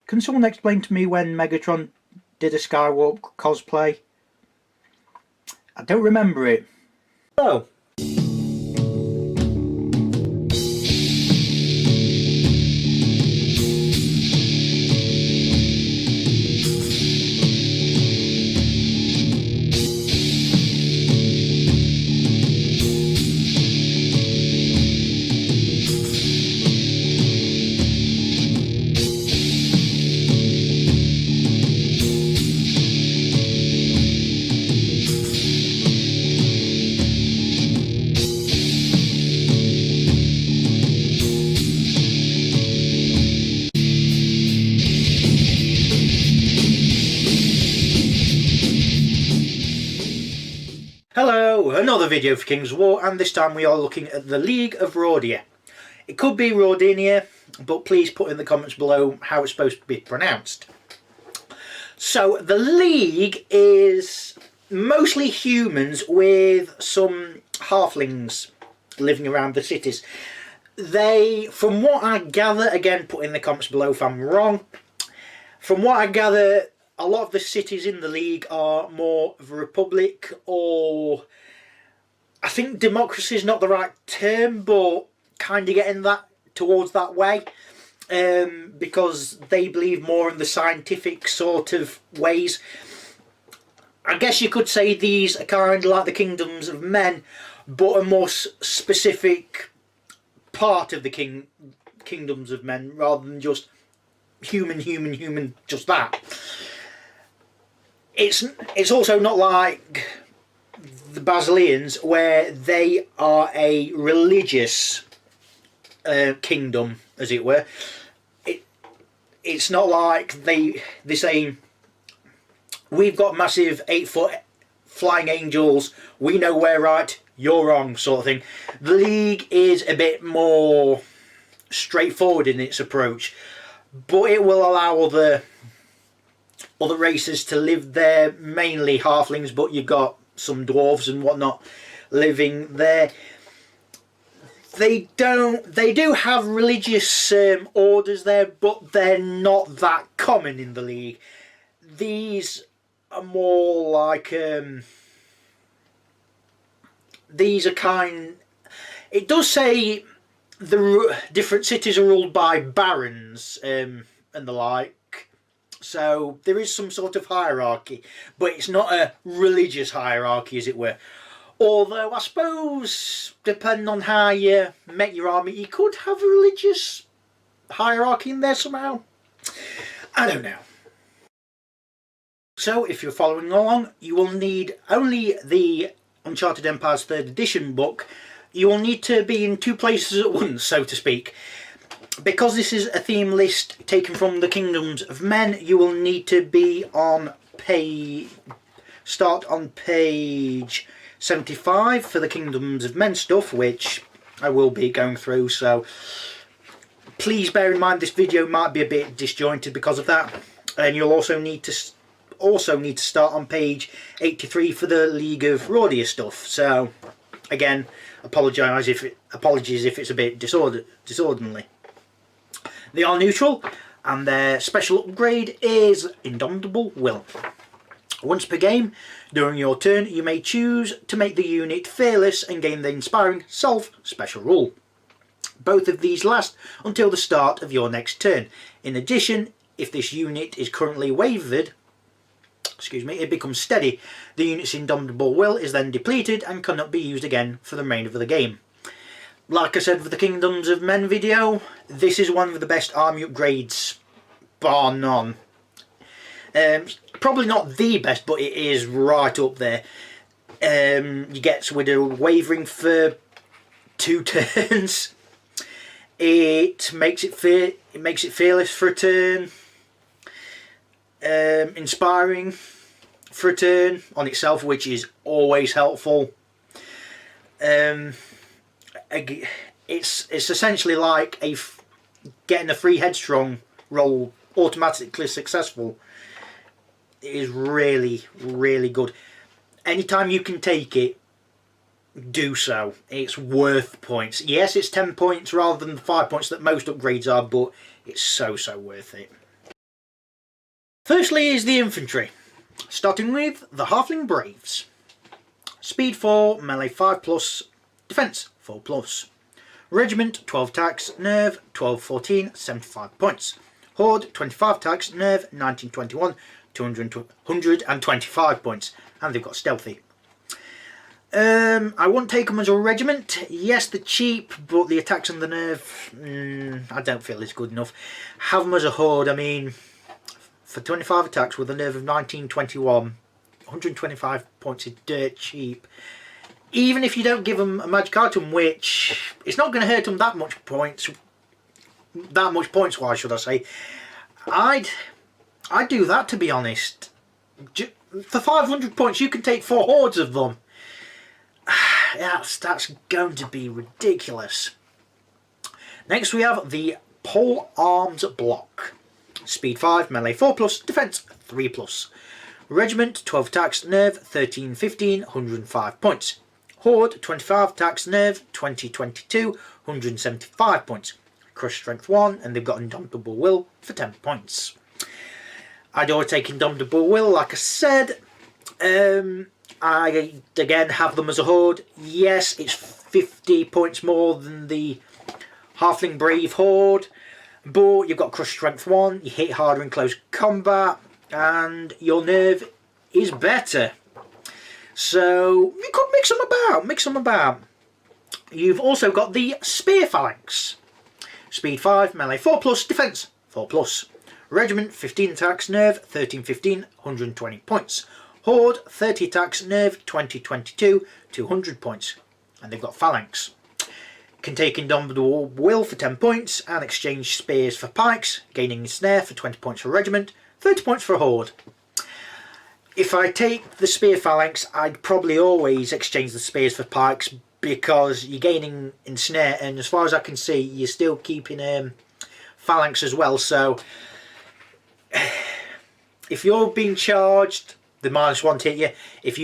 Can someone explain to me when Megatron did a Skywalk cosplay? I don't remember it. Hello. Hello, another video for King's War, and this time we are looking at the League of Rhordia. It could be Rhordinia, but please put in the comments below how it's supposed to be pronounced. So the League is mostly humans with some halflings living around the cities. They, from what I gather, again put in the comments below if I'm wrong, from what I gather, a lot of the cities in the League are more of a republic, or I think democracy is not the right term, but kind of getting that towards that way, because they believe more in the scientific sort of ways. I guess you could say these are kind of like the kingdoms of men, but a more specific part of the kingdoms of men, rather than just human, just that. It's also not like the Basileans, where they are a religious kingdom, as it were. It's not like they say, we've got massive 8-foot flying angels, we know we're right, you're wrong, sort of thing. The League is a bit more straightforward in its approach, but it will allow other races to live there, mainly halflings, but you've got some dwarves and whatnot living there. They do have religious orders there, but they're not that common in the League. These are more like it does say the different cities are ruled by barons and the like. So there is some sort of hierarchy, but it's not a religious hierarchy, as it were. Although I suppose, depending on how you make your army, you could have a religious hierarchy in there somehow. I don't know. So if you're following along, you will need only the Uncharted Empires 3rd edition book. You will need to be in two places at once, so to speak. Because this is a theme list taken from the Kingdoms of Men, you will need to be on start on page 75 for the Kingdoms of Men stuff, which I will be going through, so please bear in mind this video might be a bit disjointed because of that. And you'll also need to start on page 83 for the League of Rhordia stuff. So again, apologies if it's a bit disorderly. They are neutral, and their special upgrade is Indomitable Will. Once per game, during your turn, you may choose to make the unit fearless and gain the inspiring Self special rule. Both of these last until the start of your next turn. In addition, if this unit is currently wavered, it becomes steady. The unit's Indomitable Will is then depleted and cannot be used again for the remainder of the game. Like I said for the Kingdoms of Men video, this is one of the best army upgrades, bar none. Probably not the best, but it is right up there. You get with a wavering for 2 turns. It makes it fearless for a turn. Inspiring for a turn on itself, which is always helpful. It's essentially like getting a free headstrong roll automatically successful. It is really, really good. Anytime you can take it, do so. It's worth points. Yes, it's 10 points rather than the 5 points that most upgrades are, but it's so worth it. Firstly is the infantry, starting with the halfling braves. Speed 4, melee 5+, defense 4+. Regiment 12 attacks, nerve 12-14, 75 points. Horde 25 attacks, nerve 19-21, 125 points. And they've got stealthy. I wouldn't take them as a regiment. Yes, they're cheap, but the attacks and the nerve, I don't feel is good enough. Have them as a horde. I mean, for 25 attacks with a nerve of 19-21, 125 points is dirt cheap. Even if you don't give them a magic item, which it's not going to hurt them that much points wise, should I say. I'd do that, to be honest. For 500 points, you can take 4 hordes of them. That's going to be ridiculous. Next we have the pole arms block. Speed 5, melee 4+, defense 3+. Regiment 12 attacks, nerve 13-15, 105 points. Horde 25 attacks, nerve 20-22, 175 points. Crush strength 1, and they've got indomitable will for 10 points. I'd always take indomitable will, like I said. I again have them as a horde. Yes, it's 50 points more than the halfling brave horde, but you've got crush strength 1, you hit harder in close combat, and your nerve is better. So you could mix them about. You've also got the spear phalanx. Speed 5, melee 4+, defense 4+. Regiment 15 attacks, nerve 13-15, 120 points. Horde 30 attacks, nerve 20-22, 200 points. And they've got phalanx. Can take indomitable will for 10 points and exchange spears for pikes, gaining snare for 20 points for regiment, 30 points for a horde. If I take the spear phalanx, I'd probably always exchange the spears for pikes, because you're gaining ensnare, and as far as I can see, you're still keeping phalanx as well. So if you're being charged, the -1 to hit you. If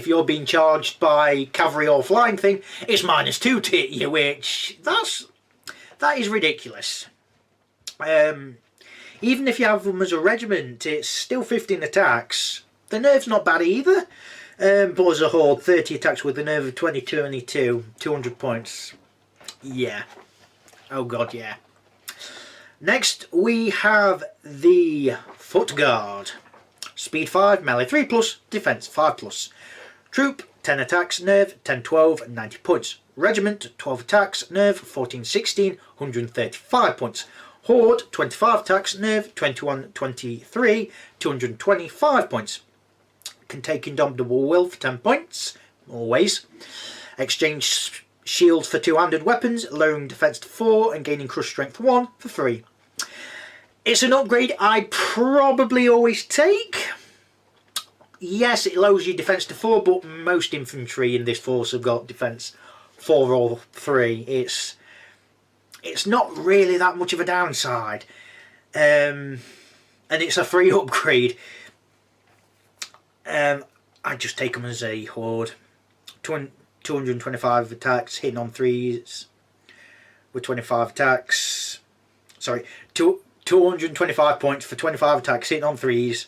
you're being charged by cavalry or flying thing, it's -2 to hit you, which that is ridiculous. Even if you have them as a regiment, it's still 15 attacks. The nerve's not bad either. But as a horde, 30 attacks with a nerve of 20-22, 200 points. Yeah. Oh god, yeah. Next we have the foot guard. Speed 5, melee 3+, defense 5+. Troop 10 attacks, nerve 10-12, 90 points. Regiment 12 attacks, nerve 14-16, 135 points. Horde 25 attacks, nerve 21-23, 225 points. Can take indomitable will for 10 points, always. Exchange shields for 2-handed weapons, lowering defense to 4 and gaining crush strength 1 for 3. It's an upgrade I'd probably always take. Yes, it lowers your defense to 4, but most infantry in this force have got defense 4 or 3. It's not really that much of a downside. And it's a free upgrade. I'd just take them as a horde. 225 attacks, hitting on 3s with 25 attacks. Sorry, 225 points for 25 attacks, hitting on 3s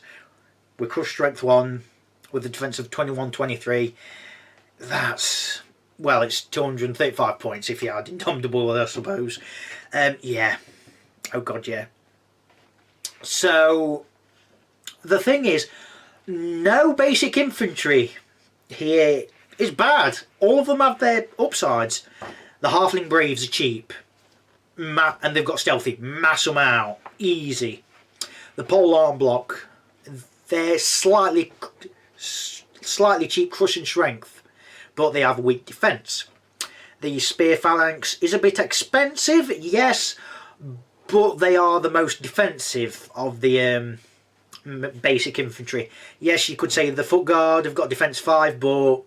with crush strength 1 with a defense of 21-23. That's, well, it's 235 points if you add indomitable, I suppose. Yeah. Oh god, yeah. So the thing is, no basic infantry here is bad. All of them have their upsides. The halfling braves are cheap, and they've got stealthy. Mass them out, easy. The pole arm block, they're slightly cheap crushing strength, but they have weak defense. The spear phalanx is a bit expensive, yes, but they are the most defensive of the basic infantry. Yes, you could say the foot guard have got defense 5, but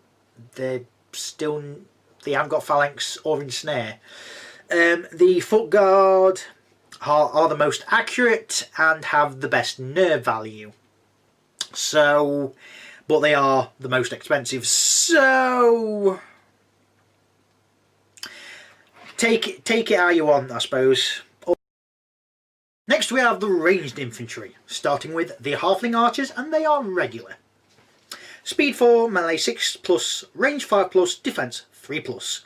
they haven't got phalanx or ensnare. The foot guard are the most accurate and have the best nerve value. So, but they are the most expensive. So take it how you want, I suppose. Next Next we have the ranged infantry, starting with the halfling archers, and they are regular. Speed 4, melee 6+, range 5+, defense 3+.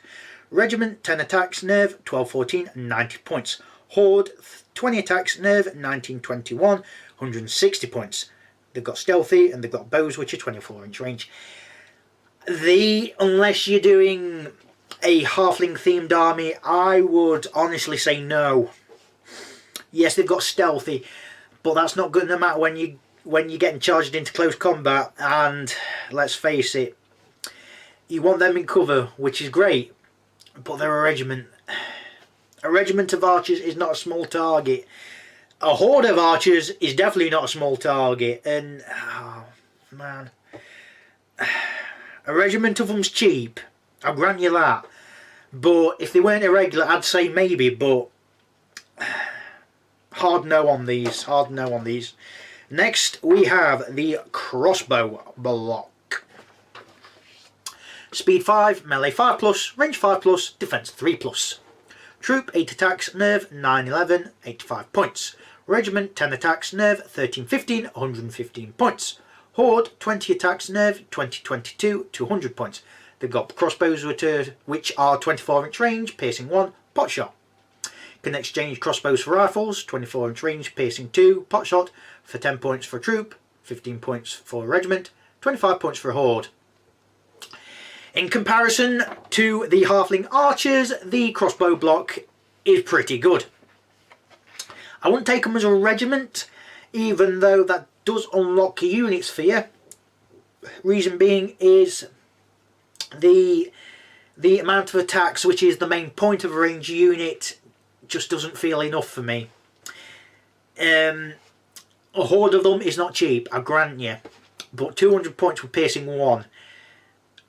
Regiment 10 attacks, nerve 12-14, 90 points. Horde 20 attacks, nerve 19-21, 160 points. They've got stealthy and they've got bows which are 24-inch range. Unless you're doing a halfling themed army, I would honestly say no. Yes, they've got stealthy, but that's not good no matter when you're getting charged into close combat. And let's face it, you want them in cover, which is great, but they're a regiment. A regiment of archers is not a small target. A horde of archers is definitely not a small target. And oh man, a regiment of them's cheap, I'll grant you that. But if they weren't irregular, I'd say maybe, but hard no on these, hard no on these. Next we have the crossbow block. Speed 5, melee 5+, range 5+, defense 3+. Troop 8 attacks, nerve 9-11, 85 points. Regiment 10 attacks, nerve 13-15, 115 points. Horde 20 attacks, nerve 20-22, 200 points. They've got crossbows which are 24-inch range, piercing 1, pot shot. Can exchange crossbows for rifles, 24-inch range, piercing 2, pot shot, for 10 points for a troop, 15 points for a regiment, 25 points for a horde. In comparison to the halfling archers, the crossbow block is pretty good. I wouldn't take them as a regiment, even though that does unlock units for you. Reason being is the amount of attacks, which is the main point of a ranged unit, just doesn't feel enough for me. A horde of them is not cheap, I grant you, but 200 points for piercing 1,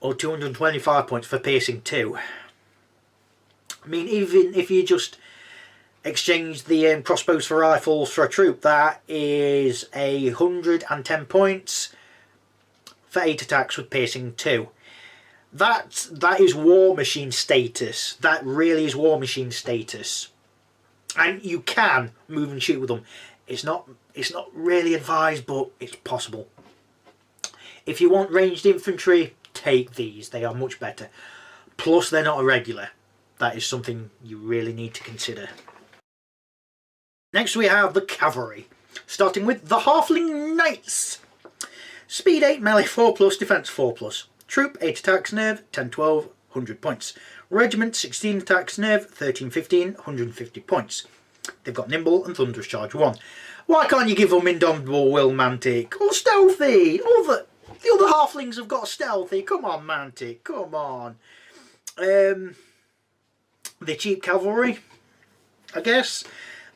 or 225 points for piercing 2. I mean, even if you just exchange the crossbows for rifles for a troop, that is 110 points for 8 attacks with piercing 2. That is war machine status. That really is war machine status. And you can move and shoot with them. It's not really advised, but it's possible. If you want ranged infantry, take these. They are much better. Plus, they're not a regular. That is something you really need to consider. Next we have the cavalry, starting with the halfling knights. Speed 8, melee 4+, defense 4+. Troop 8 attacks, nerve 10-12, 100 points. Regiment 16 attacks, nerve 13-15, 150 points. They've got nimble and thunderous charge 1. Why can't you give them indomitable will, Mantic? Or stealthy? The other halflings have got stealthy. Come on, Mantic. Come on. The cheap cavalry, I guess.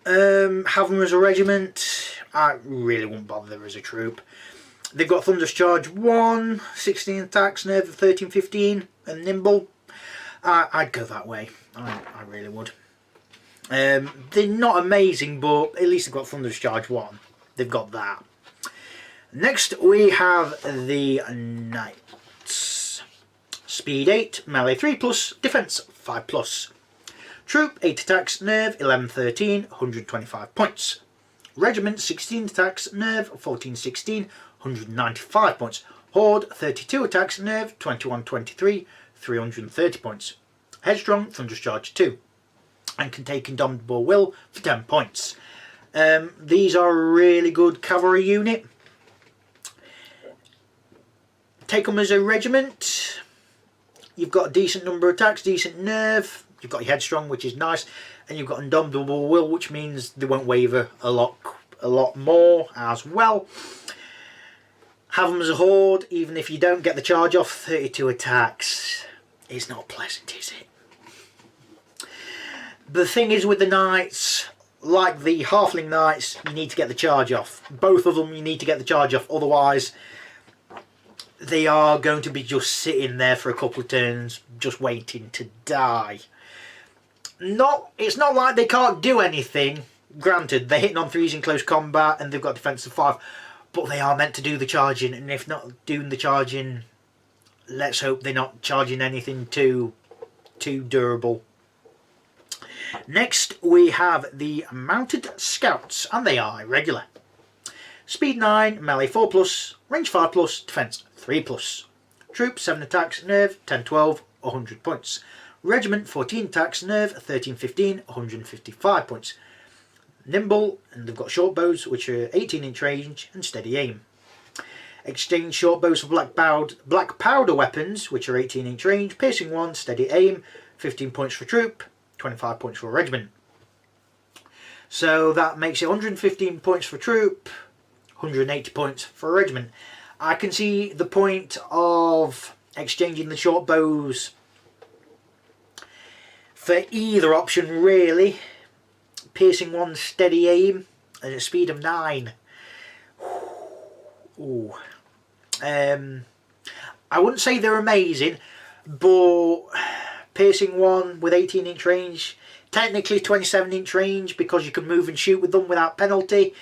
Have them as a regiment. I really wouldn't bother as a troop. They've got thunderous charge 1, 16 attacks, nerve of 13-15, and nimble. I'd go that way. I really would. They're not amazing, but at least they've got thunderous charge 1. They've got that. Next we have the knights. Speed 8, melee 3+, defense 5+. Troop 8 attacks, nerve 11-13, 125 points. Regiment 16 attacks, nerve 14-16, 195 points. Horde 32 attacks, nerve 21-23, 330 points. Headstrong, thunderous charge 2, and can take indomitable will for 10 points. These are a really good cavalry unit. Take them as a regiment. You've got a decent number of attacks, decent nerve. You've got your headstrong, which is nice, and you've got indomitable will, which means they won't waver a lot more as well. Have them as a horde, even if you don't get the charge off. 32 attacks. It's not pleasant, is it? The thing is with the knights, like the halfling knights, you need to get the charge off. Both of them you need to get the charge off, otherwise they are going to be just sitting there for a couple of turns, just waiting to die. It's not like they can't do anything. Granted, they're hitting on 3s in close combat and they've got defensive 5, but they are meant to do the charging, and if not doing the charging, let's hope they're not charging anything too durable. Next we have the Mounted Scouts, and they are regular. Speed 9, melee 4+, range 5+, defense 3+. Troops 7 attacks, nerve 10-12, 100 points. Regiment 14 attacks, nerve 13-15, 155 points. Nimble, and they've got short bows which are 18-inch range and steady aim. Exchange short bows for black powder weapons which are 18-inch range, piercing 1, steady aim, 15 points for troop, 25 points for a regiment. So that makes it 115 points for troop, 180 points for a regiment. I can see the point of exchanging the short bows for either option really. Piercing 1, steady aim at a speed of 9. Ooh. I wouldn't say they're amazing, but piercing 1 with 18-inch range, technically 27-inch range because you can move and shoot with them without penalty.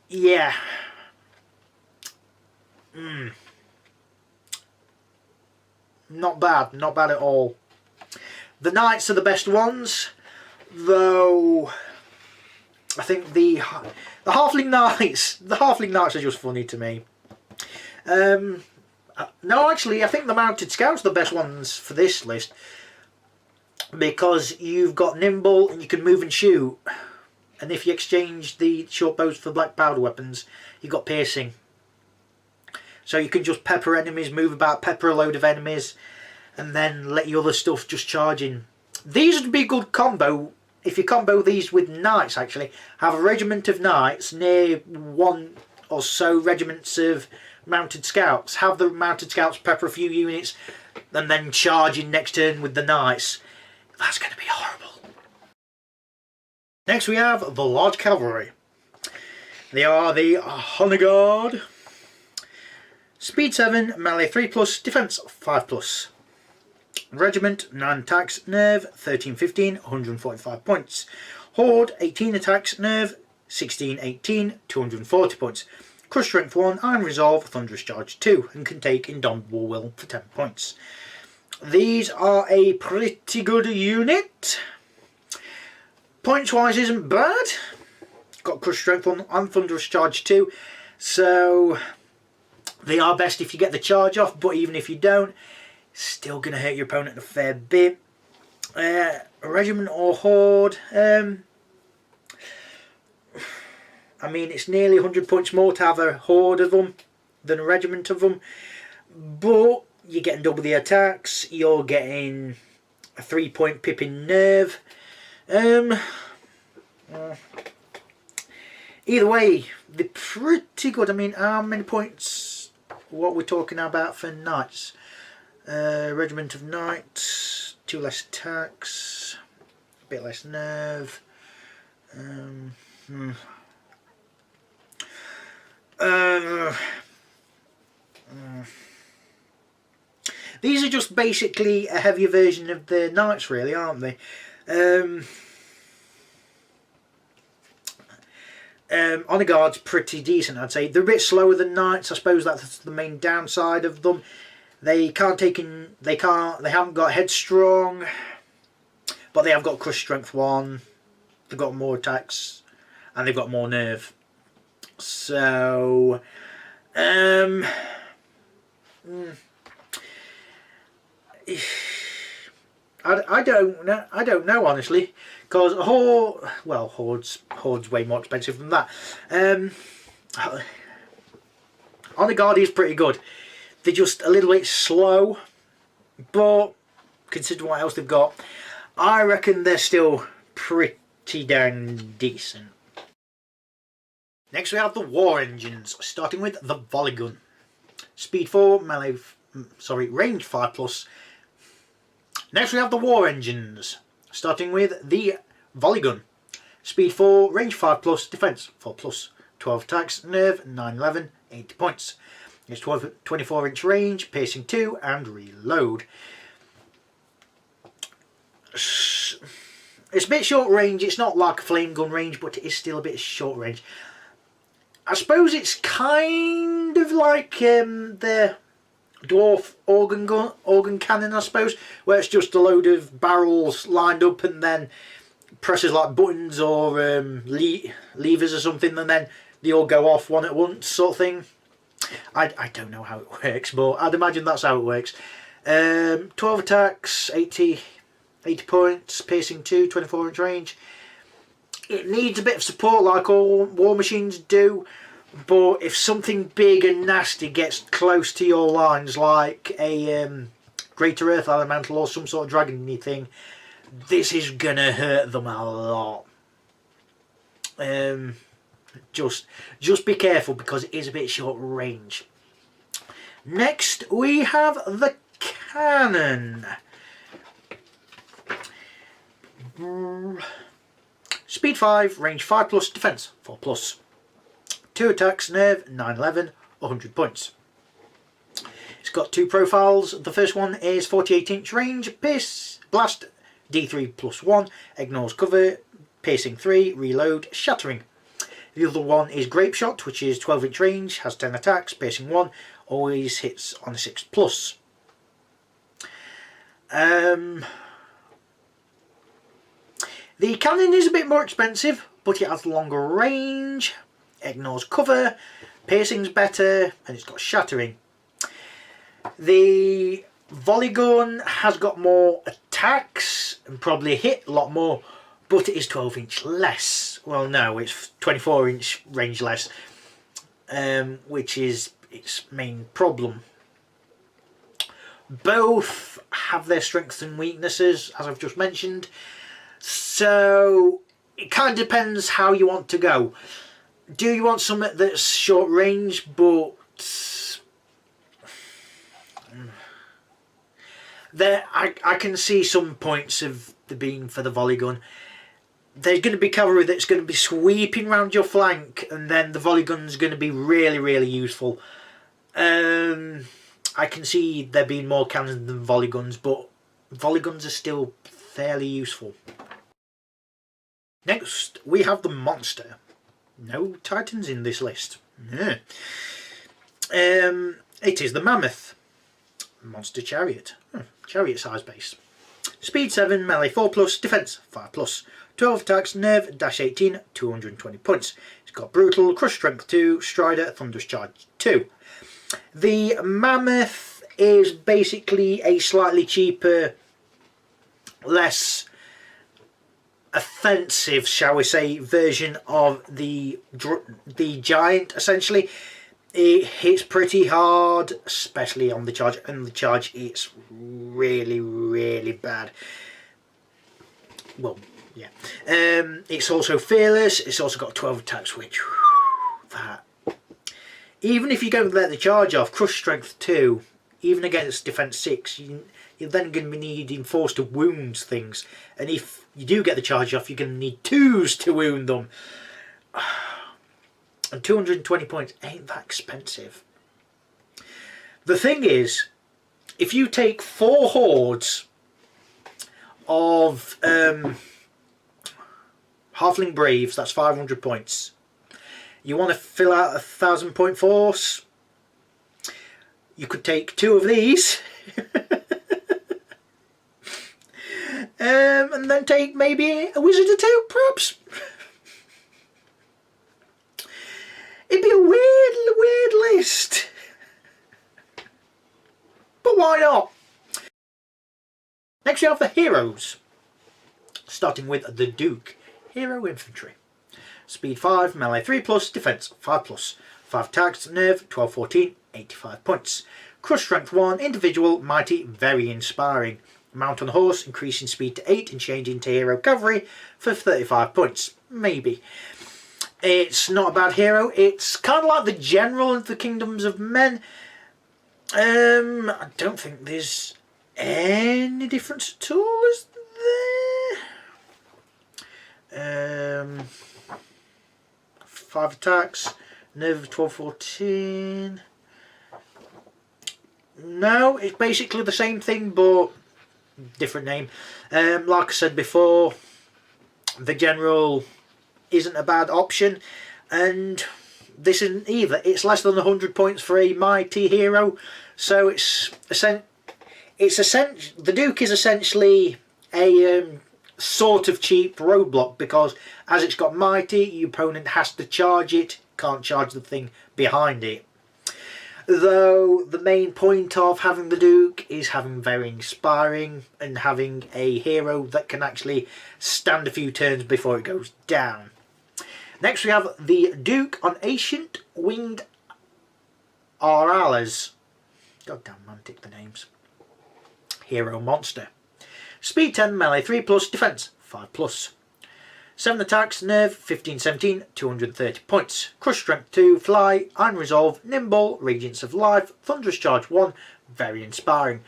Yeah. Not bad, not bad at all. The Knights are the best ones, though I think the Halfling Knights are just funny to me. No, actually, I think the Mounted Scouts are the best ones for this list because you've got nimble and you can move and shoot, and if you exchange the short bows for black powder weapons, you've got piercing. So you can just pepper enemies, move about, pepper a load of enemies, and then let your other stuff just charge in. These would be a good combo if you combo these with Knights, actually. Have a regiment of Knights near one or so regiments of Mounted Scouts. Have the Mounted Scouts pepper a few units and then charge in next turn with the Knights. That's going to be horrible. Next we have the Large Cavalry. They are the Honor Guard. Speed 7, melee 3+, defense 5+. Regiment 9 attacks, nerve 13-15, 145 points. Horde 18 attacks, nerve 16-18, 240 points. Crush strength 1 and resolve thunderous charge 2, and can take indomitable will for 10 points. These are a pretty good unit. Points wise isn't bad. Got crush strength 1 and thunderous charge 2, so they are best if you get the charge off, but even if you don't, still going to hurt your opponent a fair bit. A regiment or horde, I mean, it's nearly 100 points more to have a horde of them than a regiment of them, but you're getting double the attacks, you're getting a 3-point pip in nerve. Either way, they're pretty good. I mean, how many points, what we're talking about for Knights? Regiment of Knights, 2 less attacks, a bit less nerve. These are just basically a heavier version of the Knights, really, aren't they? Honor Guard's pretty decent, I'd say. They're a bit slower than Knights. I suppose that's the main downside of them. They haven't got headstrong, but they have got crush strength 1. They've got more attacks, and they've got more nerve. So, I don't know honestly, because a horde, well, horde's way more expensive than that. Honor Guard is pretty good. They're just a little bit slow, but considering what else they've got, I reckon they're still pretty dang decent. Next we have the War Engines, starting with the Volley Gun. Speed 4, range 5+. Next we have the War Engines, starting with the Volley Gun. Speed 4, range 5+, defense 4+. 12 attacks, nerve 9-11, 80 points. It's 24-inch range, piercing 2, and reload. It's a bit short range. It's not like a flame gun range, but it is still a bit short range. I suppose it's kind of like the dwarf organ cannon, I suppose, where it's just a load of barrels lined up and then presses like buttons or levers or something, and then they all go off one at once, sort of thing. I don't know how it works, but I'd imagine that's how it works. 12 attacks, 80 points, piercing 2, 24-inch range. It needs a bit of support like all war machines do, but if something big and nasty gets close to your lines, like a Greater Earth Elemental or some sort of dragon-y thing, this is gonna hurt them a lot. Just be careful because it is a bit short range. Next we have the cannon. Speed 5, range 5+, defense 4+. 2 attacks, nerve 911, 100 points. It's got 2 profiles. The first one is 48-inch range, pierce, blast, D3 +1, ignores cover, piercing 3, reload, shattering. The other one is grape shot, which is 12-inch range, has 10 attacks, piercing 1, always hits on a 6+. The cannon is a bit more expensive, but it has longer range, ignores cover, piercing's better, and it's got shattering. The volley gun has got more attacks and probably hit a lot more, but it is 12-inch less. Well, no, it's 24-inch range less, which is its main problem. Both have their strengths and weaknesses, as I've just mentioned, so it kind of depends how you want to go. Do you want something that's short range, but there I can see some points of the beam for the volley gun. There's going to be cavalry that's going to be sweeping around your flank, and then the volley gun's going to be really, really useful. I can see there being more cannons than volley guns, but volley guns are still fairly useful. Next, we have the monster. No titans in this list. Yeah. It is the mammoth. Monster chariot. Chariot size base. Speed 7, melee 4+, defense 5+. 12 attacks, nerve, dash 18, 220 points. It's got brutal, crush strength 2, strider, thunderous charge 2. The mammoth is basically a slightly cheaper, less offensive, shall we say, version of the giant. Essentially, it hits pretty hard, especially on the charge, and the charge it's really, really bad. Well, yeah. It's also fearless. It's also got 12 attacks, which that even if you don't let the charge off, crush strength 2, even against defense 6, you're then going to be needing force to wound things, and if you do get the charge off, you're going to need 2s to wound them. And 220 points ain't that expensive. The thing is, if you take 4 hordes of halfling braves, that's 500 points. You want to fill out a 1,000-point force, you could take 2 of these and then take maybe a wizard or 2, perhaps. It'd be a weird list, but why not? Next we have the heroes, starting with the Duke. Hero Infantry. Speed 5, melee 3+, defense 5+. 5 attacks, nerve 12, 14, 85 points. Crush strength 1, individual, mighty, very inspiring. Mount on a horse, increasing speed to 8 and changing to hero cavalry for 35 points. Maybe. It's not a bad hero. It's kind of like the general of the Kingdoms of Men. I don't think there's any difference at all, is there? 5 attacks, nerve 12, 14. No, it's basically the same thing, but different name. Like I said before, the general isn't a bad option, and this isn't either. It's less than 100 points for a mighty hero, so the Duke is essentially a sort of cheap roadblock, because as it's got mighty, your opponent has to charge it, can't charge the thing behind it. Though the main point of having the Duke is having very inspiring and having a hero that can actually stand a few turns before it goes down. Next we have the Duke on Ancient Winged Aralas. God damn, mantic the names. Hero monster. Speed 10, melee 3+, defense 5+. 7 attacks, nerve 15-17, 230 points. Crush strength 2, fly, iron resolve, nimble, radiance of life, thunderous charge 1, very inspiring.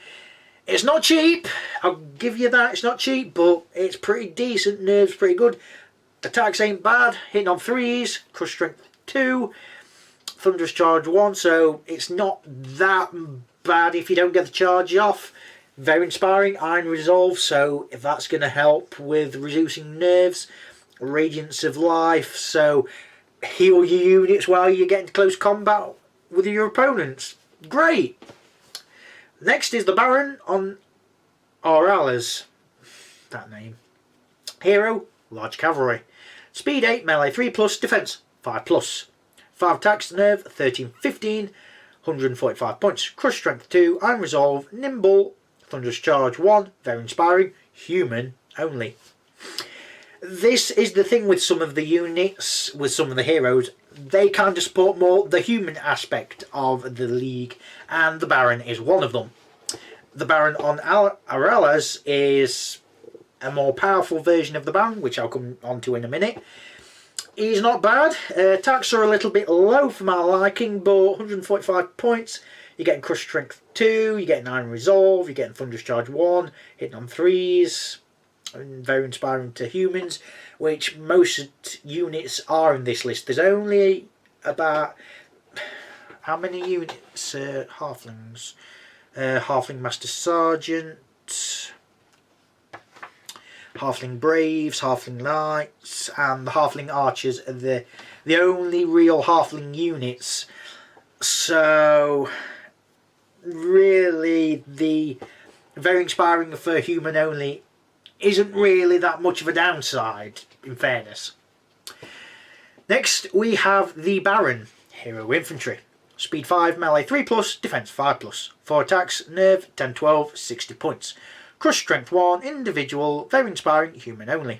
It's not cheap, I'll give you that, it's not cheap, but it's pretty decent. Nerve's pretty good. Attacks ain't bad, hitting on 3s, crush strength 2, thunderous charge 1, so it's not that bad if you don't get the charge off. Very inspiring, iron resolve, so if that's going to help with reducing nerves. Radiance of life, so heal your units while you're getting close combat with your opponents. Great! Next is the Baron on Aralas. That name. Hero, large cavalry. Speed 8, melee 3+, defense 5+. 5 attacks, nerve 13-15, 145 points. Crush strength 2, iron resolve, nimble, thunderous charge 1, very inspiring, human only. This is the thing with some of the units, with some of the heroes, they kind of support more the human aspect of the league, and the Baron is one of them. The Baron on Aralas is a more powerful version of the Baron, which I'll come on to in a minute. He's not bad. Attacks are a little bit low for my liking, but 145 points. You're getting Crush Strength 2, you're getting Iron Resolve, you're getting Thunderous Charge 1, hitting on 3s. And very inspiring to humans, which most units are in this list. There's only about, how many units? Halflings, Halfling Master Sergeant, Halfling Braves, Halfling Knights, and the Halfling Archers are the only real Halfling units. So really, the very inspiring for human only isn't really that much of a downside, in fairness. Next we have the Baron, Hero Infantry. Speed 5, melee 3+, defense 5+. 4 attacks, nerve 10-12, 60 points. Crush strength 1, individual, very inspiring, human only.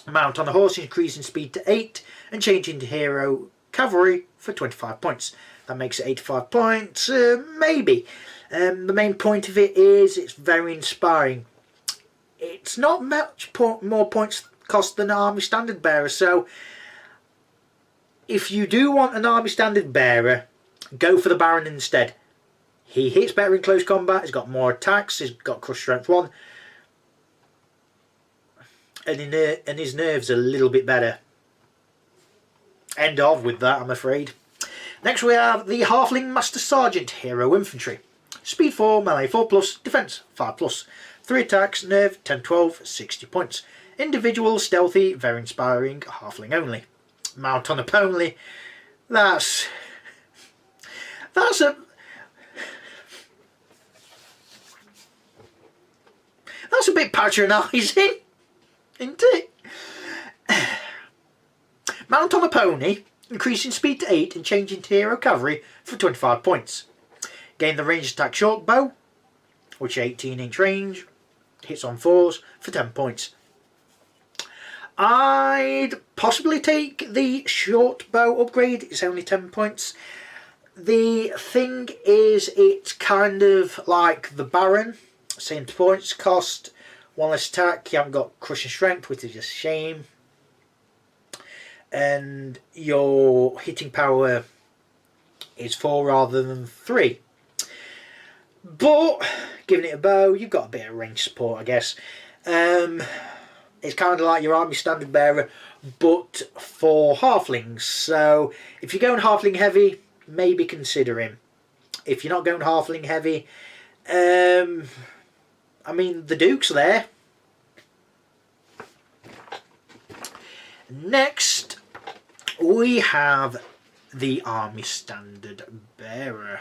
Mount on a horse, increasing speed to 8 and change into Hero Cavalry for 25 points. That makes it 85 points, maybe. The main point of it is it's very inspiring. It's not much more points cost than an army standard bearer, so if you do want an army standard bearer, go for the Baron instead. He hits better in close combat, he's got more attacks, he's got crush strength 1, and his nerves are a little bit better. End of with that, I'm afraid. Next we have the Halfling Master Sergeant, Hero Infantry. Speed 4, melee 4+, defense 5+. 3 attacks, nerve 10-12, 60 points. Individual, stealthy, very inspiring, halfling only. Mount on a pony. That's a bit patronising, isn't it? Mount on a pony, increasing speed to 8 and changing to Hero Cavalry for 25 points. Gain the ranged attack short bow, which is 18-inch range, hits on 4s for 10 points. I'd possibly take the short bow upgrade, it's only 10 points. The thing is, it's kind of like the Baron, same points cost, 1 less attack, you haven't got crushing strength, which is a shame. And your hitting power is 4 rather than 3. But giving it a bow, you've got a bit of range support, I guess. It's kind of like your army standard bearer, but for halflings. So if you're going halfling heavy, maybe consider him. If you're not going halfling heavy, I mean, the Duke's there. Next, we have the Army Standard Bearer.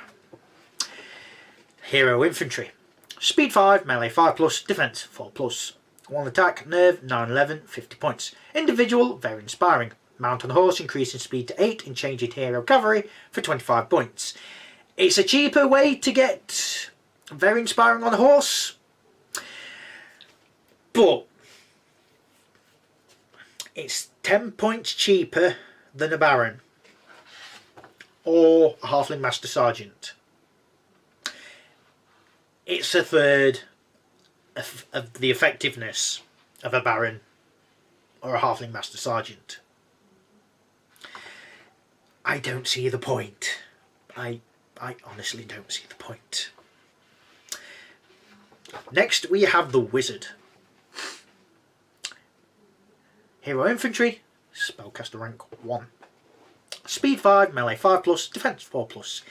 Hero Infantry. Speed 5, melee 5+, defense 4+. 1 attack, nerve, 911, 50 points. Individual, very inspiring. Mount on a horse, increasing speed to 8 and changing to Hero Cavalry for 25 points. It's a cheaper way to get very inspiring on a horse, but it's 10 points cheaper than a Baron or a Halfling Master Sergeant. It's a third of the effectiveness of a Baron or a Halfling Master Sergeant. I don't see the point. I honestly don't see the point. Next we have the Wizard. Hero Infantry, Spellcaster rank 1. Speed 5, melee 5+, defense 4+.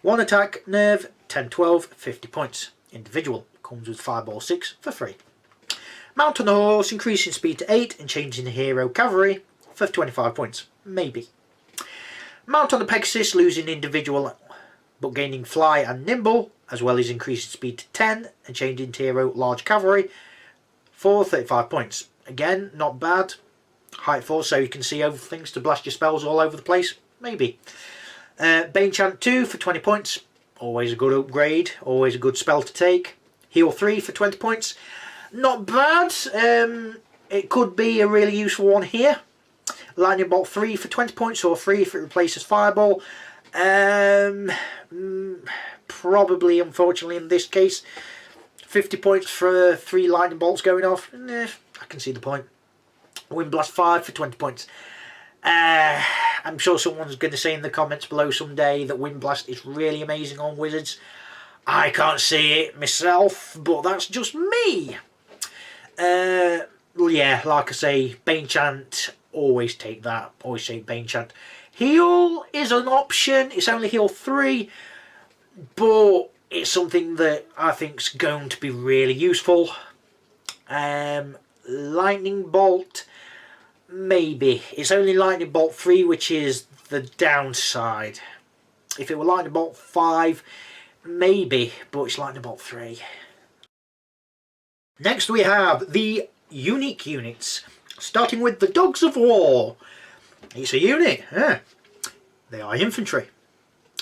1 attack, nerve, 10, 12, 50 points. Individual, comes with Fireball 6 for free. Mount on a horse, increasing speed to 8 and changing to Hero Cavalry for 25 points. Maybe. Mount on the Pegasus, losing individual but gaining fly and nimble, as well as increasing speed to 10 and changing to Hero Large Cavalry for 35 points. Again, not bad. Height 4, so you can see over things to blast your spells all over the place. Maybe. Bane Chant 2 for 20 points. Always a good upgrade. Always a good spell to take. Heal 3 for 20 points. Not bad. It could be a really useful one here. Lightning Bolt 3 for 20 points, or 3 if it replaces Fireball. Probably, unfortunately, in this case, 50 points for 3 Lightning Bolts going off. I can see the point. Wind Blast 5 for 20 points. I'm sure someone's going to say in the comments below someday that Wind Blast is really amazing on Wizards. I can't see it myself, but that's just me. Yeah, like I say, Bane Chant, always take that. Always take Bane Chant. Heal is an option. It's only heal 3, but it's something that I think's going to be really useful. Lightning Bolt, maybe. It's only Lightning Bolt 3, which is the downside. If it were Lightning Bolt 5, maybe, but it's Lightning Bolt 3. Next we have the unique units, starting with the Dogs of War. It's a unit, yeah. They are infantry.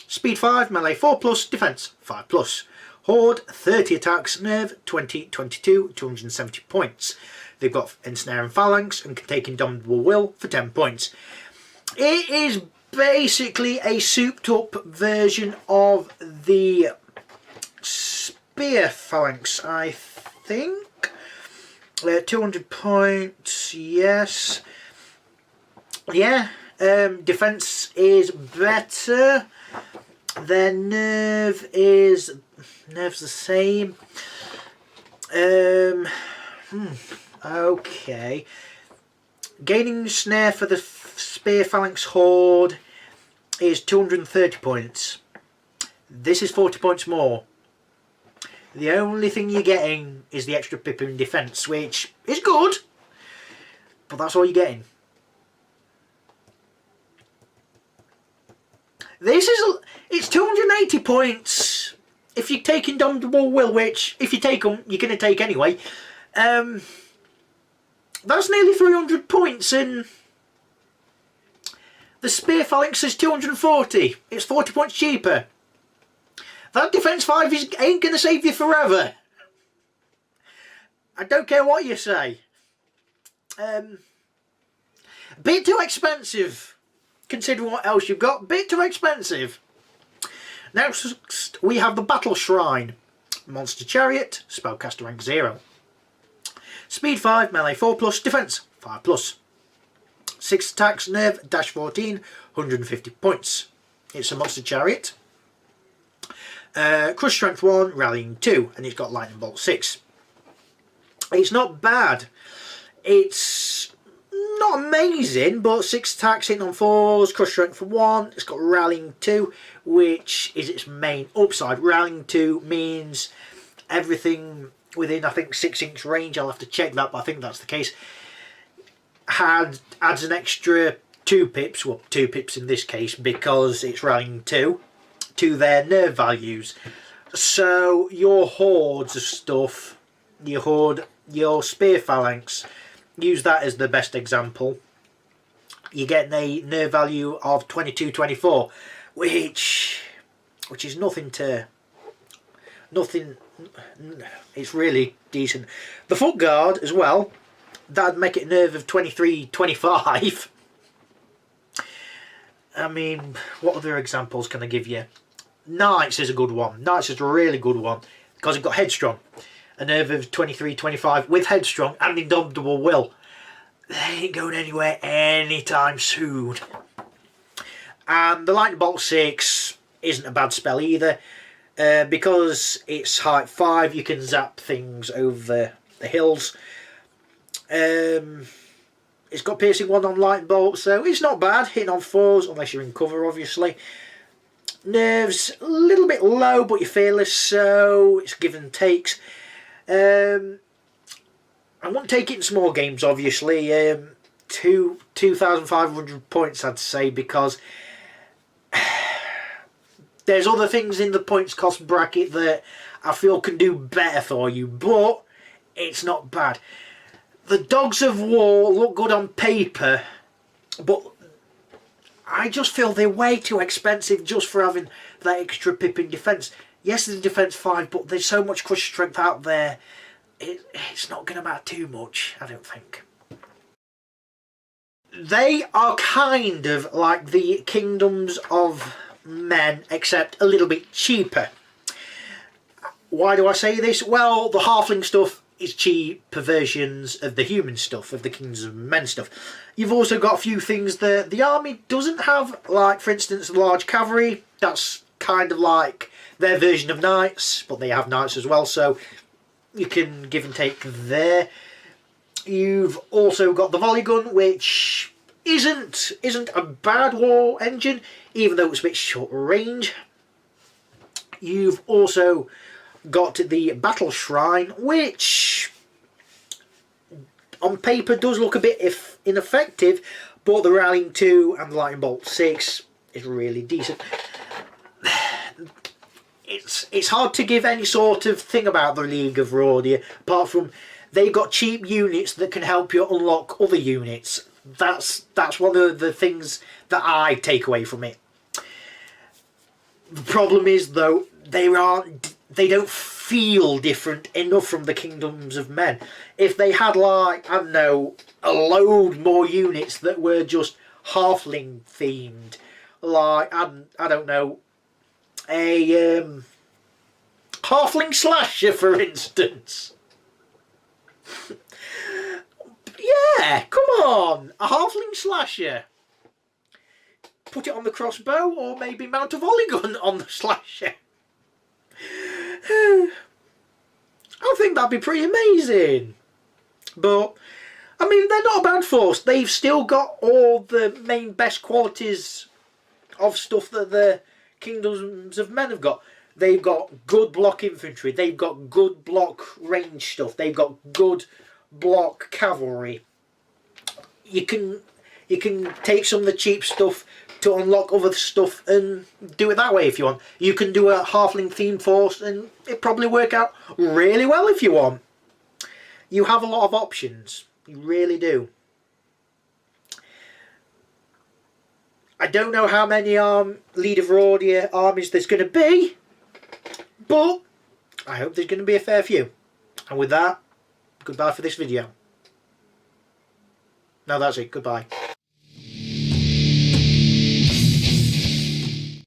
Speed 5, melee 4+, defense 5+. Horde, 30 attacks, nerve 20, 22, 270 points. They've got Ensnare and Phalanx and can take Indomitable Will for 10 points. It is basically a souped up version of the Spear Phalanx, I think. 200 points, yes. Yeah, defense is better. Their nerve's the same. Okay. Gaining snare for the Spear Phalanx Horde is 230 points. This is 40 points more. The only thing you're getting is the extra pip in defense, which is good, but that's all you're getting. It's 280 points if you take Indomitable Will, which, if you take them, you're going to take anyway. That's nearly 300 points, and the Spear Phalanx is 240. It's 40 points cheaper. That defense 5 ain't going to save you forever. I don't care what you say. A bit too expensive, considering what else you've got. Bit too expensive. Next, we have the Battle Shrine. Monster Chariot, Spellcaster rank 0. Speed 5, melee 4+, defense 5+. 6 attacks, nerve, dash 14, 150 points. It's a Monster Chariot. Crush Strength 1, Rallying 2, and it's got Lightning Bolt 6. It's not bad. It's not amazing, but 6 attacks, hitting on 4s, Crush Strength for 1. It's got Rallying 2, which is its main upside. Rallying 2 means everything within, I think, 6 inch range. I'll have to check that, but I think that's the case. Adds an extra 2 pips, well 2 pips in this case because it's rallying 2 to their nerve values. So your hordes of stuff, your spear phalanx, use that as the best example. You're getting a nerve value of 22-24, which is nothing. It's really decent. The foot guard as well, that'd make it a nerve of 23-25. I mean, what other examples can I give you? Knights is a good one. Knights is a really good one because it's got headstrong, a nerve of 23-25 with headstrong and indomitable will. They ain't going anywhere anytime soon. And the lightning bolt 6 isn't a bad spell either, because it's height 5. You can zap things over the hills. It's got piercing 1 on lightning bolt, so it's not bad hitting on 4s unless you're in cover, obviously. Nerves a little bit low, but you're fearless, so it's give and takes. I won't take it in small games, obviously. 2,500 points, I'd say, because there's other things in the points cost bracket that I feel can do better for you, but it's not bad. The Dogs of War look good on paper, but I just feel they're way too expensive just for having that extra pip in defence. Yes, there's defence 5, but there's so much crush strength out there. It's not going to matter too much, I don't think. They are kind of like the Kingdoms of Men, except a little bit cheaper. Why do I say this? Well, the halfling stuff is cheaper versions of the human stuff, of the Kingdoms of Men stuff. You've also got a few things that the army doesn't have, like, for instance, the large cavalry. That's kind of like their version of knights, but they have knights as well, so you can give and take there. You've also got the volley gun, which isn't a bad war engine, even though it's a bit short range. You've also got the battle shrine, which on paper does look a bit ineffective, but the rallying 2 and the lightning bolt 6 is really decent. It's hard to give any sort of thing about the League of Rhordia, apart from they've got cheap units that can help you unlock other units. That's one of the things that I take away from it. The problem is, though, they don't feel different enough from the Kingdoms of Men. If they had, like, I don't know, a load more units that were just halfling themed, like, I don't know, a halfling slasher, for instance. Yeah, come on, a halfling slasher. Put it on the crossbow, or maybe mount a volley gun on the slasher. I think that'd be pretty amazing. But, I mean, they're not a bad force. They've still got all the main best qualities of stuff that the Kingdoms of Men have got. They've got good block infantry. They've got good block range stuff. They've got good block cavalry. You can take some of the cheap stuff to unlock other stuff and do it that way if you want. You can do a halfling themed force and it probably work out really well if you want. You have a lot of options. You really do. I don't know how many League of Rhordia armies there's going to be, but I hope there's going to be a fair few. And with that, goodbye for this video. No, that's it. Goodbye.